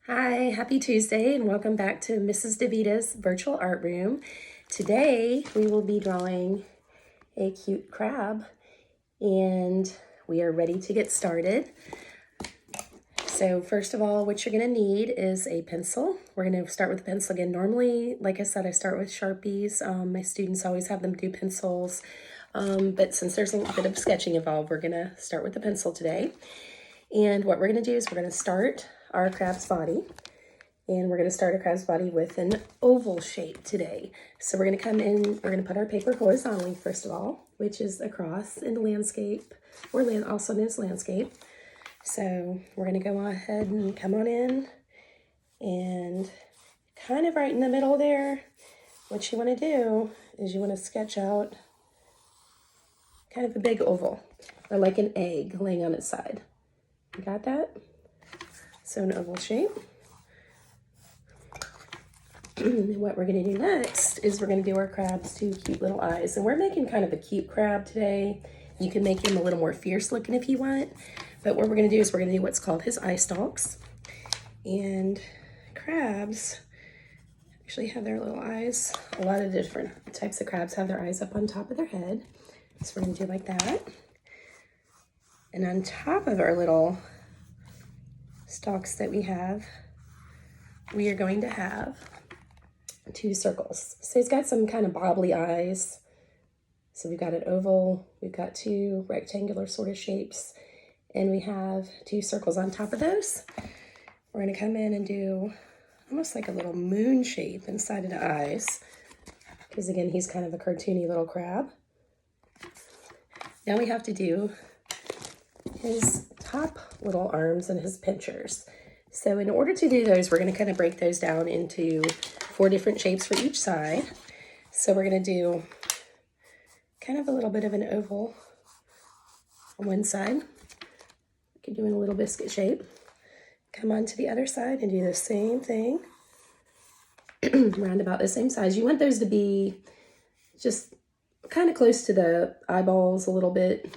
Hi, happy Tuesday and welcome back to Mrs. DeVita's virtual art room. Today we will be drawing a cute crab and we are ready to get started. So first of all, what you're going to need is a pencil. We're going to start with a pencil again. Normally, like I said, I start with Sharpies. My students always have them do pencils, but since there's a little bit of sketching involved, we're going to start with the pencil today. And what we're going to do is we're going to start our crab's body. And we're going to start a crab's body with an oval shape today. So we're going to come in, we're going to put our paper horizontally first of all, which is across in the landscape, or also known as landscape. So we're going to go ahead and come on in, and kind of right in the middle there, what you want to do is you want to sketch out kind of a big oval, or like an egg laying on its side. You got that? So an oval shape. What we're going to do next is we're going to do our crab's two cute little eyes. And we're making kind of a cute crab today. You can make him a little more fierce looking if you want. But what we're going to do is we're going to do what's called his eye stalks. And crabs actually have their little eyes. A lot of different types of crabs have their eyes up on top of their head. So we're going to do like that. And on top of our little stalks that we have, we are going to have two circles. So he's got some kind of bobbly eyes. So we've got an oval, we've got two rectangular sort of shapes, and we have two circles on top of those. We're going to come in and do almost like a little moon shape inside of the eyes, because again, he's kind of a cartoony little crab. Now we have to do his top little arms and his pinchers. So in order to do those, we're going to kind of break those down into 4 different shapes for each side. So we're going to do kind of a little bit of an oval on one side. You can do in a little biscuit shape. Come on to the other side and do the same thing. Around about the same size. You want those to be just kind of close to the eyeballs a little bit.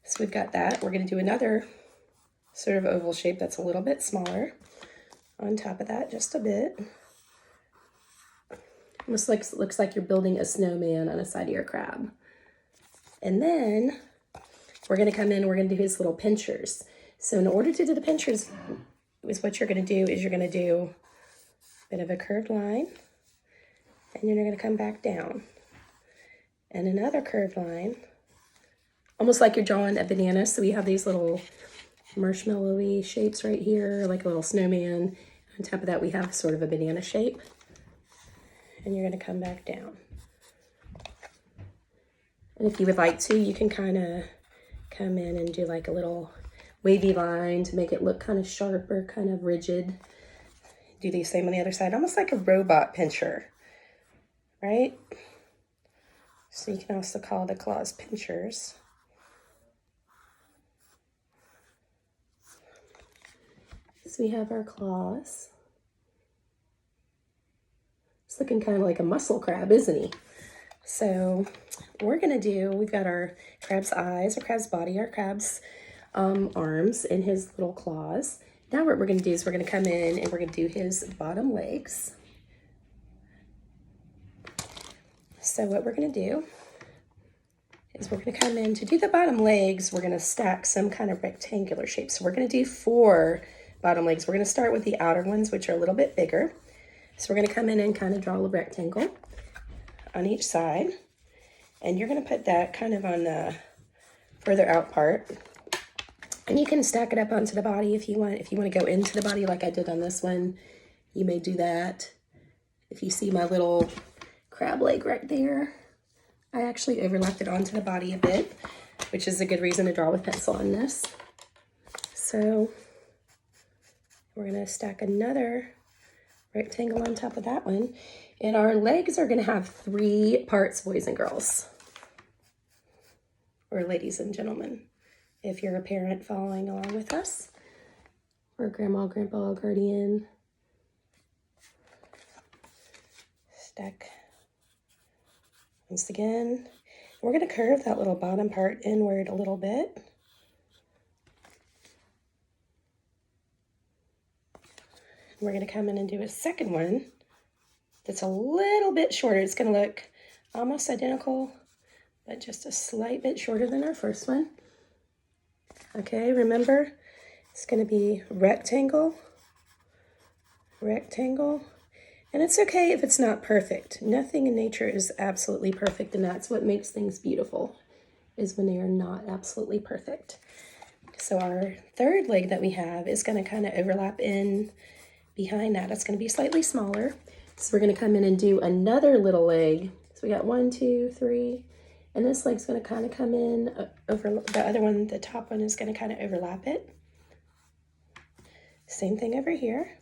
So we've got that. We're going to do another sort of oval shape that's a little bit smaller on top of that, just a bit. Almost looks like you're building a snowman on the side of your crab. And then we're going to come in, we're going to do his little pinchers. So in order to do the pinchers, is what you're going to do is you're going to do a bit of a curved line, and then you're going to come back down. And another curved line, almost like you're drawing a banana. So we have these little marshmallowy shapes right here, like a little snowman. On top of that, we have sort of a banana shape. And you're going to come back down. And if you would like to, you can kind of come in and do like a little wavy line to make it look kind of sharp or kind of rigid. Do the same on the other side, almost like a robot pincher, right? So you can also call the claws pinchers. So we have our claws. It's looking kind of like a mussel crab, isn't he? So we're going to do, we've got our crab's eyes, our crab's body, our crab's arms, and his little claws. Now what we're going to do is we're going to come in and we're going to do his bottom legs. So what we're going to do is we're going to come in to do the bottom legs. We're going to stack some kind of rectangular shape. So we're going to do 4 bottom legs. We're going to start with the outer ones, which are a little bit bigger. So we're going to come in and kind of draw a rectangle on each side. And you're going to put that kind of on the further out part. And you can stack it up onto the body if you want. If you want to go into the body like I did on this one, you may do that. If you see my little crab leg right there, I actually overlapped it onto the body a bit, which is a good reason to draw with pencil on this. So we're going to stack another rectangle on top of that one. And our legs are going to have 3 parts, boys and girls. Or ladies and gentlemen, if you're a parent following along with us. Or grandma, grandpa, guardian. Stack once again. We're going to curve that little bottom part inward a little bit. We're going to come in and do a second one that's a little bit shorter. It's going to look almost identical, but just a slight bit shorter than our first one. Okay, remember, it's going to be rectangle, rectangle, and it's okay if it's not perfect. Nothing in nature is absolutely perfect, and that's what makes things beautiful, is when they are not absolutely perfect. So our third leg that we have is going to kind of overlap in behind that. It's going to be slightly smaller. So we're going to come in and do another little leg. So we got 1, 2, 3, and this leg's going to kind of come in over the other one. The top one is going to kind of overlap it. Same thing over here.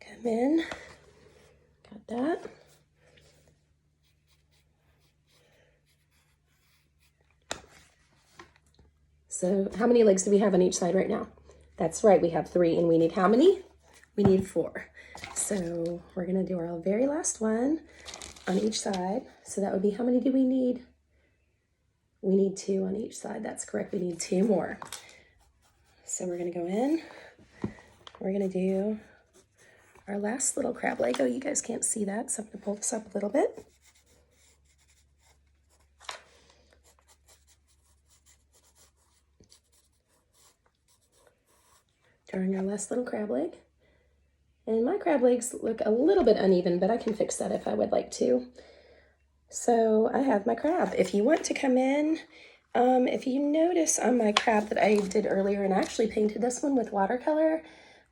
Come in, got that. So how many legs do we have on each side right now? That's right, we have 3, and we need how many? We need 4. So we're gonna do our very last one on each side. So that would be, how many do we need? We need 2 on each side. That's correct, we need 2 more. So we're gonna go in, we're gonna do our last little crab leg. Oh, you guys can't see that, so I'm gonna pull this up a little bit. Doing our last little crab leg. And my crab legs look a little bit uneven, but I can fix that if I would like to. So I have my crab. If you want to come in, if you notice on my crab that I did earlier, and I actually painted this one with watercolor,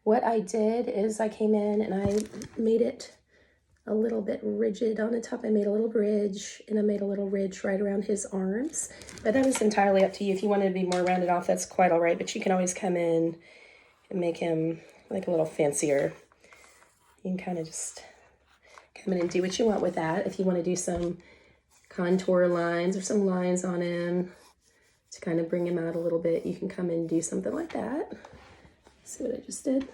what I did is I came in and I made it a little bit rigid on the top. I made a little bridge, and I made a little ridge right around his arms. But that is entirely up to you. If you wanted to be more rounded off, that's quite all right. But you can always come in and make him like a little fancier. You can kind of just come in and do what you want with that. If you want to do some contour lines or some lines on him to kind of bring him out a little bit, you can come in and do something like that. See what I just did? He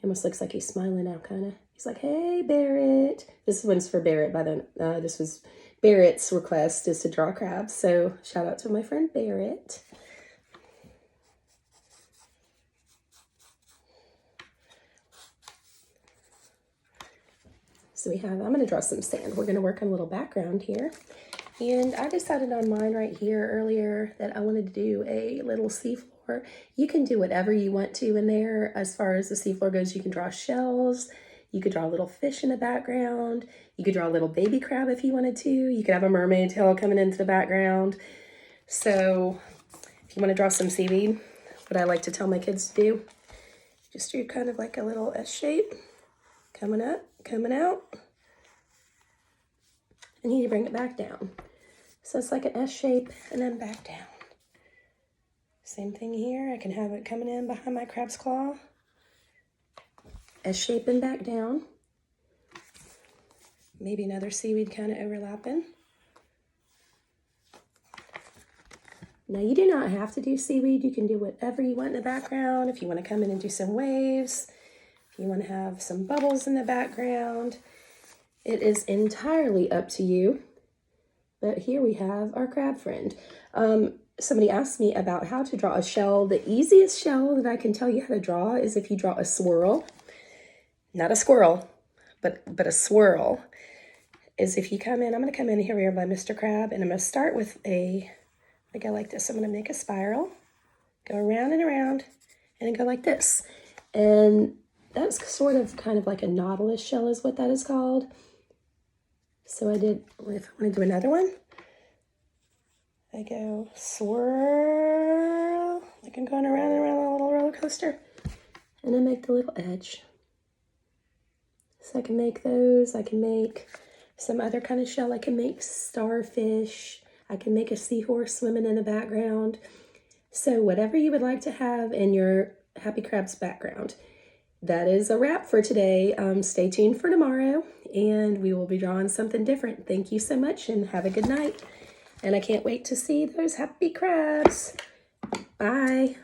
almost looks like he's smiling now, kind of. He's like, hey, Barrett. This one's for Barrett, by the way. This was Barrett's request, is to draw crabs. So shout out to my friend Barrett. So we have, I'm going to draw some sand. We're going to work on a little background here. And I decided on mine right here earlier that I wanted to do a little seafloor. You can do whatever you want to in there. As far as the seafloor goes, you can draw shells. You could draw a little fish in the background. You could draw a little baby crab if you wanted to. You could have a mermaid tail coming into the background. So if you want to draw some seaweed, what I like to tell my kids to do, just do kind of like a little S shape, coming up, coming out, and you bring it back down. So it's like an S shape and then back down. Same thing here. I can have it coming in behind my crab's claw, S shape and back down. Maybe another seaweed kind of overlapping. Now you do not have to do seaweed. You can do whatever you want in the background. If you want to come in and do some waves, if you want to have some bubbles in the background, it is entirely up to you. But here we have our crab friend. Somebody asked me about how to draw a shell. The easiest shell that I can tell you how to draw is if you draw a swirl. Not a squirrel, but a swirl. Is if you come in, I'm going to come in here by Mr. Crab, and I'm going to start with a, I go like this. I'm going to make a spiral, go around and around, and then go like this. And that's sort of kind of like a nautilus shell is what that is called. So I did, if I want to do another one, I go swirl, like I'm going around and around on a little roller coaster, and then make the little edge. So I can make those, I can make some other kind of shell, I can make starfish, I can make a seahorse swimming in the background. So whatever you would like to have in your Happy Crabs background. That is a wrap for today. Stay tuned for tomorrow, and we will be drawing something different. Thank you so much, and have a good night. And I can't wait to see those happy crabs. Bye.